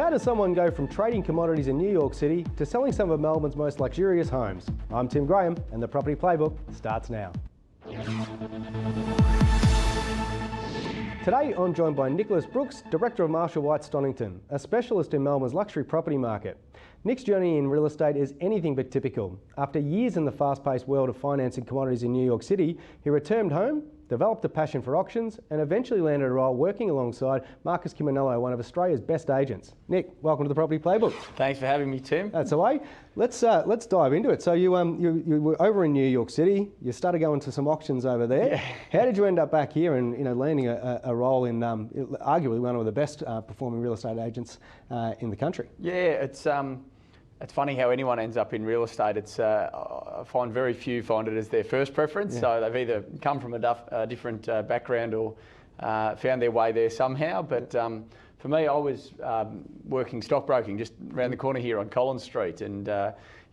How does someone go from trading commodities in New York City to selling some of Melbourne's most luxurious homes? I'm Tim Graham and the Property Playbook starts now. Today I'm joined by Nicholas Brooks, Director of Marshall White Stonnington, a specialist in Melbourne's luxury property market. Nick's journey in real estate is anything but typical. After years in the fast-paced world of financing commodities in New York City, he returned home, developed a passion for auctions and eventually landed a role working alongside Marcus Ciminello, one of Australia's best agents. Nick, welcome to the Property Playbook. Thanks for having me, Tim. That's the way. Let's dive into it. So you were over in New York City. You started going to some auctions over there. Yeah. How did you end up back here and landing a role in arguably one of the best performing real estate agents in the country? Yeah, it's funny how anyone ends up in real estate. I find very few find it as their first preference. Yeah. So they've either come from a different background or found their way there somehow. But for me, I was working stockbroking just around the corner here on Collins Street, and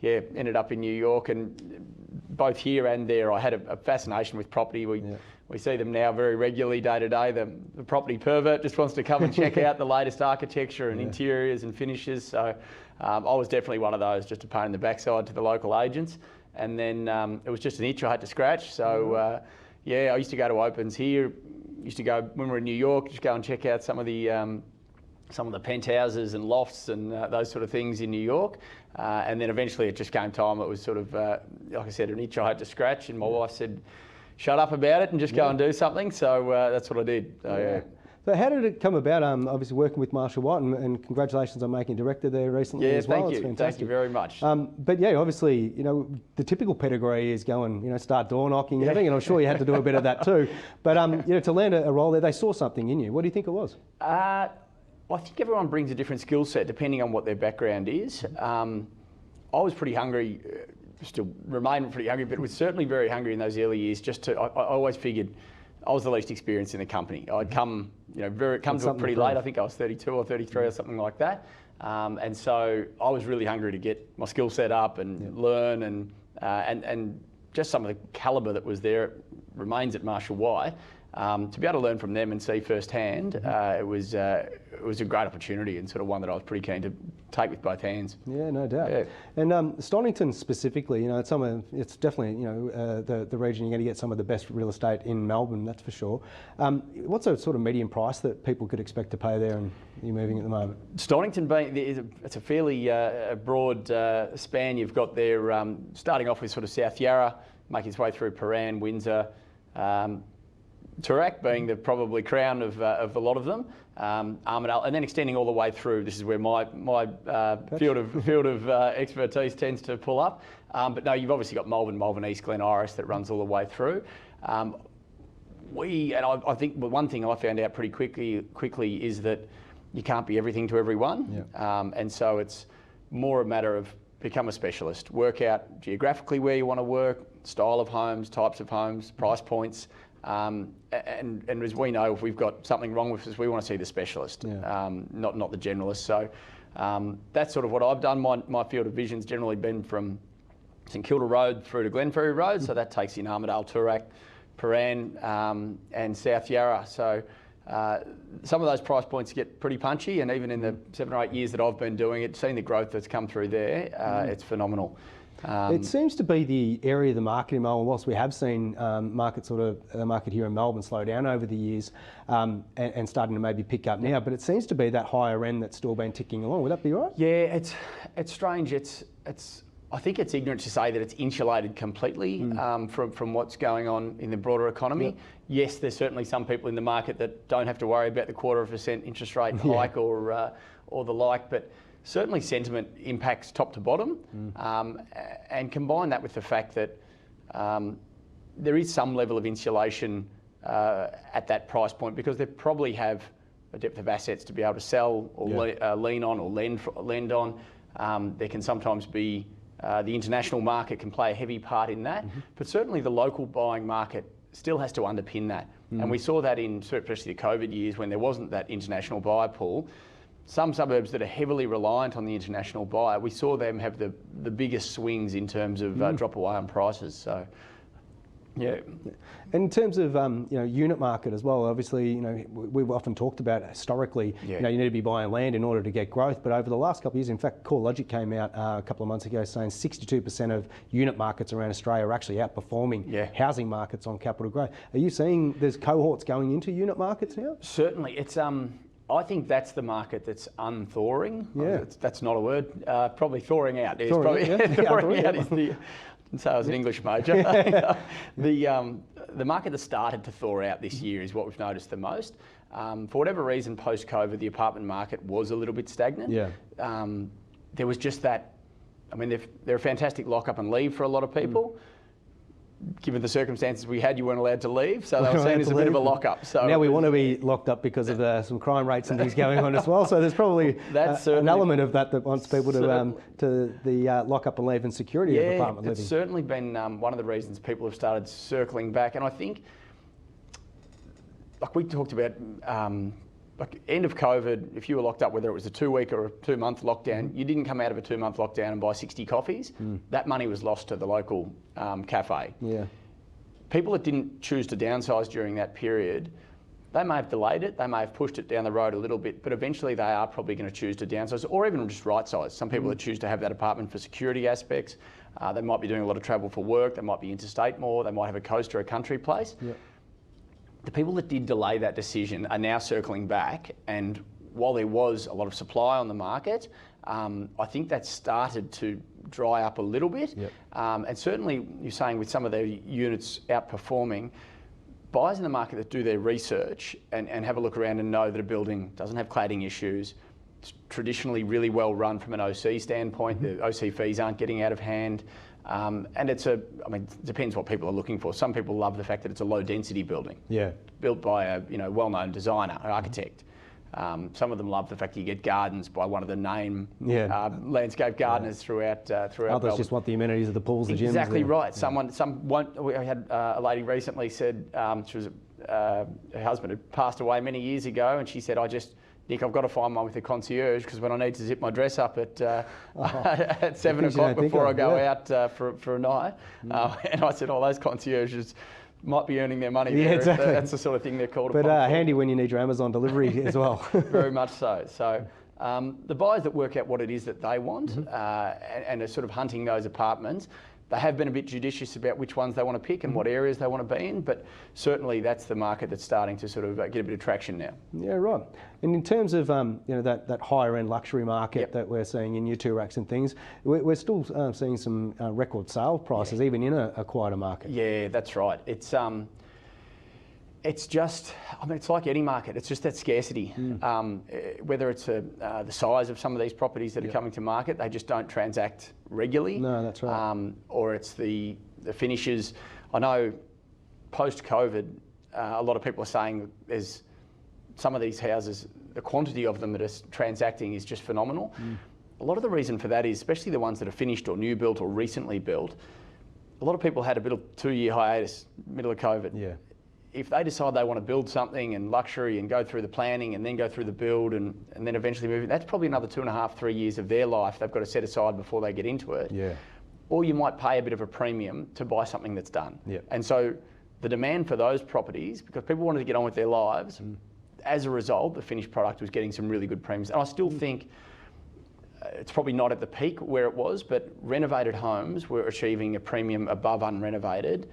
ended up in New York. And both here and there, I had a fascination with property. We see them now very regularly, day to day. The property pervert just wants to come and check out the latest architecture and interiors and finishes. So I was definitely one of those, just a pain in the backside to the local agents. And then it was just an itch I had to scratch. So I used to go to opens here. Used to go when we were in New York, just go and check out some of the penthouses and lofts and those sort of things in New York. And then eventually it just came time. It was sort of, like I said, an itch I had to scratch. And my wife said, shut up about it and just go and do something. So that's what I did. So how did it come about? Obviously working with Marshall White, and congratulations on making director there recently as well. Thank you. Thank you very much. But yeah, obviously, the typical pedigree is going, start door knocking and everything, and I'm sure you had to do a bit of that too. But to land a role there, they saw something in you. What do you think it was? I think everyone brings a different skill set depending on what their background is. I was pretty hungry. Still remain pretty hungry, but was certainly very hungry in those early years. I always figured I was the least experienced in the company. I'd come to it pretty late. I think I was 32 or 33 or something like that. And so I was really hungry to get my skill set up and learn and just some of the calibre that was there remains at Marshall White. To be able to learn from them and see firsthand, it was a great opportunity and sort of one that I was pretty keen to take with both hands. Yeah, no doubt. Yeah. And Stonnington specifically, it's definitely the region you're going to get some of the best real estate in Melbourne, that's for sure. What's a sort of median price that people could expect to pay there and you're moving at the moment? Stonnington it's a fairly broad span you've got there, starting off with sort of South Yarra, making its way through Paran, Windsor. Toorak being the probably crown of a lot of them, Armidale, and then extending all the way through. This is where my field of expertise tends to pull up. But no, you've obviously got Melbourne East, Glen Iris that runs all the way through. I think one thing I found out pretty quickly is that you can't be everything to everyone, and so it's more a matter of become a specialist, work out geographically where you want to work, style of homes, types of homes, price points. And as we know, if we've got something wrong with us, we want to see the specialist, not the generalist. So that's sort of what I've done. My field of vision's generally been from St Kilda Road through to Glenferrie Road, so that takes in Armidale, Toorak, Paran, and South Yarra. So some of those price points get pretty punchy, and even in the 7 or 8 years that I've been doing it, seeing the growth that's come through there, it's phenomenal. It seems to be the area of the market in Melbourne, whilst we have seen the market here in Melbourne slow down over the years and starting to maybe pick up now, but it seems to be that higher end that's still been ticking along. Would that be right? Yeah, it's strange. I think it's ignorant to say that it's insulated completely from what's going on in the broader economy. Yep. Yes, there's certainly some people in the market that don't have to worry about the 0.25% interest rate hike or the like, but certainly sentiment impacts top to bottom, and combine that with the fact that there is some level of insulation at that price point because they probably have a depth of assets to be able to sell or lean on or lend on. There can sometimes be the international market can play a heavy part in that, but certainly the local buying market still has to underpin that. And we saw that in especially the COVID years when there wasn't that international buyer pool. Some suburbs that are heavily reliant on the international buyer, we saw them have the biggest swings in terms of drop away on prices. So Yeah. In terms of unit market as well, obviously we've often talked about historically you need to be buying land in order to get growth, but over the last couple of years, in fact, CoreLogic came out a couple of months ago saying 62% of unit markets around Australia are actually outperforming housing markets on capital growth. Are you seeing there's cohorts going into unit markets now? Certainly, it's I think that's the market that's unthawing. Yeah. That's not a word. Probably thawing out. Thawing out is the. So I was an English major. The market that started to thaw out this year is what we've noticed the most. For whatever reason, post-COVID, the apartment market was a little bit stagnant. Yeah. There was just that. I mean, they're a fantastic lock-up and leave for a lot of people. Given the circumstances we had, you weren't allowed to leave, so they were seen as a bit of a lock-up. So now we want to be locked up because of some crime rates and things going on as well. So there's probably an element of that wants people to the lock-up and leave and security of apartment living. It's certainly been one of the reasons people have started circling back, and I think, like we talked about, like end of COVID, if you were locked up, whether it was a 2-week or a 2-month lockdown, you didn't come out of a 2-month lockdown and buy 60 coffees. That money was lost to the local cafe. Yeah. People that didn't choose to downsize during that period, they may have delayed it, they may have pushed it down the road a little bit, but eventually they are probably going to choose to downsize or even just right size. Some people that choose to have that apartment for security aspects, they might be doing a lot of travel for work, they might be interstate more, they might have a coast or a country place. Yep. The people that did delay that decision are now circling back, and while there was a lot of supply on the market, I think that started to dry up a little bit. Yep. And certainly, you're saying with some of their units outperforming, buyers in the market that do their research and have a look around and know that a building doesn't have cladding issues, it's traditionally really well run from an OC standpoint, the OC fees aren't getting out of hand. And it depends what people are looking for. Some people love the fact that it's a low density building. Yeah. Built by a well-known designer, architect. Some of them love the fact that you get gardens by one of the name landscape gardeners throughout Others Melbourne. just want the amenities of the pools, the gyms. Exactly right. We had a lady recently said, her husband had passed away many years ago, and she said, Nick, I've got to find one with a concierge because when I need to zip my dress up at 7 o'clock before I go out for a night. And I said, those concierges might be earning their money there. Exactly. That's the sort of thing they're called upon. But handy when you need your Amazon delivery as well. Very much so. So the buyers that work out what it is that they want and are sort of hunting those apartments, they have been a bit judicious about which ones they want to pick and what areas they want to be in, but certainly that's the market that's starting to sort of get a bit of traction now. Yeah, right. And in terms of that higher end luxury market that we're seeing in your Tooraks and things, we're still seeing some record sale prices even in a quieter market. Yeah, that's right. It's just, it's like any market. It's just that scarcity. Whether it's the size of some of these properties that are coming to market, they just don't transact regularly. No, that's right. Or it's the finishes. I know post-COVID, a lot of people are saying there's some of these houses, the quantity of them that are transacting is just phenomenal. A lot of the reason for that is, especially the ones that are finished or new built or recently built, a lot of people had a bit of 2-year hiatus, middle of COVID. Yeah. If they decide they want to build something and luxury and go through the planning and then go through the build and then eventually move, that's probably another 2.5, 3 years of their life they've got to set aside before they get into it. Yeah. Or you might pay a bit of a premium to buy something that's done. Yeah. And so the demand for those properties, because people wanted to get on with their lives, as a result, the finished product was getting some really good premiums. And I still think it's probably not at the peak where it was, but renovated homes were achieving a premium above unrenovated.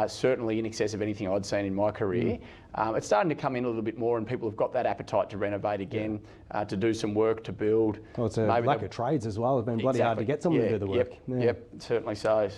Certainly in excess of anything I'd seen in my career. It's starting to come in a little bit more and people have got that appetite to renovate again, to do some work, to buld. Well, it's a lack of trades as well. It's been bloody hard to get someone to do the work. Yep, certainly so.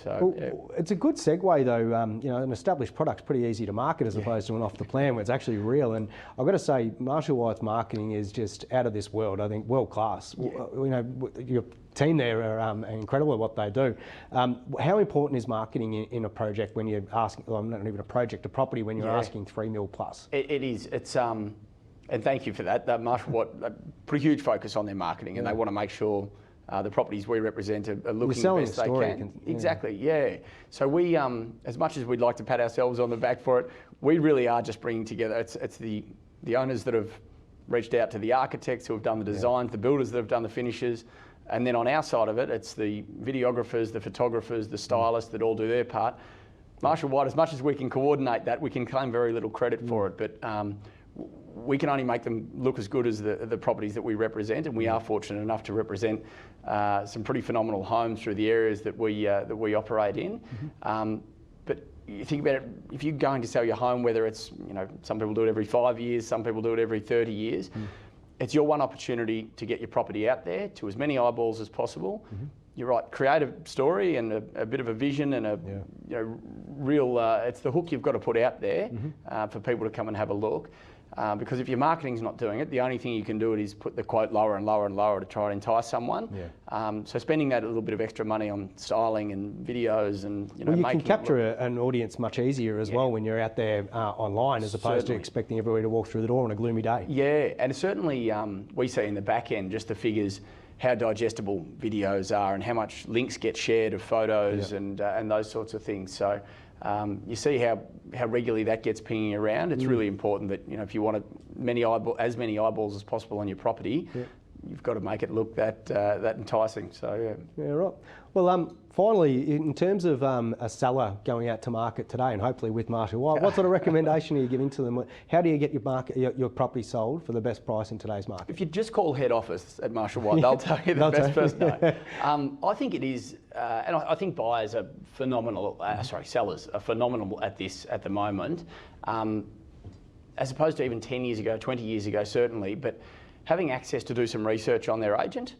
It's a good segue though. An established product's pretty easy to market as opposed to an off the plan where it's actually real. And I've got to say, Marshall White's marketing is just out of this world. I think world class. Your team there are incredible at what they do. How important is marketing in a project when you're asking, not even a project, a property, when you're asking 3 mil plus? It is. It's and thank you for that. Marshall White put a huge focus on their marketing, and they want to make sure the properties we represent are looking the best they can. Exactly. Yeah. So we, as much as we'd like to pat ourselves on the back for it, we really are just bringing together. It's the owners that have reached out to the architects who have done the designs, the builders that have done the finishes. And then on our side of it, it's the videographers, the photographers, the stylists that all do their part. Marshall White, as much as we can coordinate that, we can claim very little credit for it, but we can only make them look as good as the properties that we represent, and we are fortunate enough to represent some pretty phenomenal homes through the areas that we operate in. But you think about it, if you're going to sell your home, whether it's, some people do it every 5 years, some people do it every 30 years, it's your one opportunity to get your property out there to as many eyeballs as possible. You're right, create a story and a bit of a vision and a real, it's the hook you've got to put out there for people to come and have a look. Because if your marketing's not doing it, the only thing you can do it is put the quote lower and lower and lower to try and entice someone. So spending that little bit of extra money on styling and videos and well, you can capture an audience much easier as well when you're out there online, as opposed to expecting everybody to walk through the door on a gloomy day. Yeah, and certainly we see in the back end just the figures, how digestible videos are and how much links get shared of photos and those sorts of things. So you see how regularly that gets pinging around. It's really important that if you want as many eyeballs as possible on your property, you've got to make it look that enticing. So yeah, right. Well, finally, in terms of a seller going out to market today, and hopefully with Marshall White, what sort of recommendation are you giving to them? How do you get your property sold for the best price in today's market? If you just call head office at Marshall White, they'll tell you the best person. No. I think it is, and I think buyers are phenomenal. Sellers are phenomenal at this at the moment, as opposed to even 10 years ago, 20 years ago, certainly. But having access to do some research on their agent.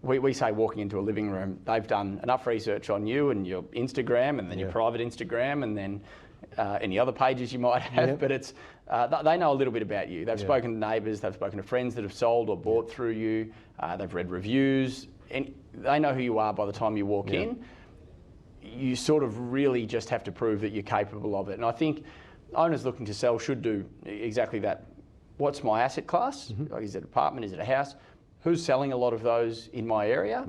We say walking into a living room, they've done enough research on you and your Instagram and then your private Instagram and then any other pages you might have, but it's they know a little bit about you. They've spoken to neighbours, they've spoken to friends that have sold or bought through you, they've read reviews, and they know who you are by the time you walk in. You sort of really just have to prove that you're capable of it. And I think owners looking to sell should do exactly that. What's my asset class? Like, is it an apartment, is it a house? Who's selling a lot of those in my area?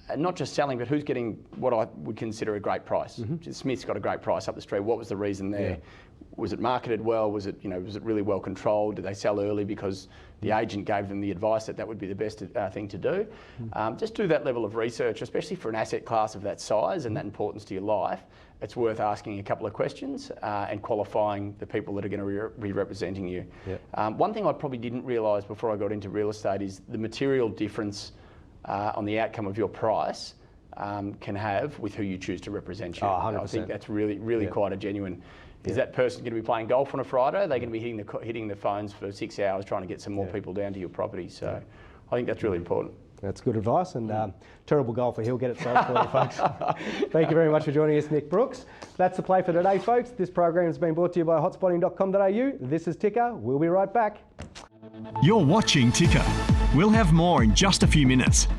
And not just selling, but who's getting what I would consider a great price. Smith's got a great price up the street. What was the reason there? Was it marketed well? Was it really well controlled? Did they sell early because the agent gave them the advice that would be the best thing to do? Just do that level of research, especially for an asset class of that size and that importance to your life. It's worth asking a couple of questions and qualifying the people that are going to be representing you. One thing I probably didn't realise before I got into real estate is the material difference on the outcome of your price can have with who you choose to represent you. 100%. I think that's really quite a genuine. Is that person going to be playing golf on a Friday? Are they going to be hitting the phones for 6 hours trying to get some more people down to your property? So I think that's really important. That's good advice, and terrible golfer, he'll get it sold for you, folks. Thank you very much for joining us, Nick Brooks. That's the play for today, folks. This program has been brought to you by hotspotting.com.au. This is Ticker. We'll be right back. You're watching Ticker. We'll have more in just a few minutes.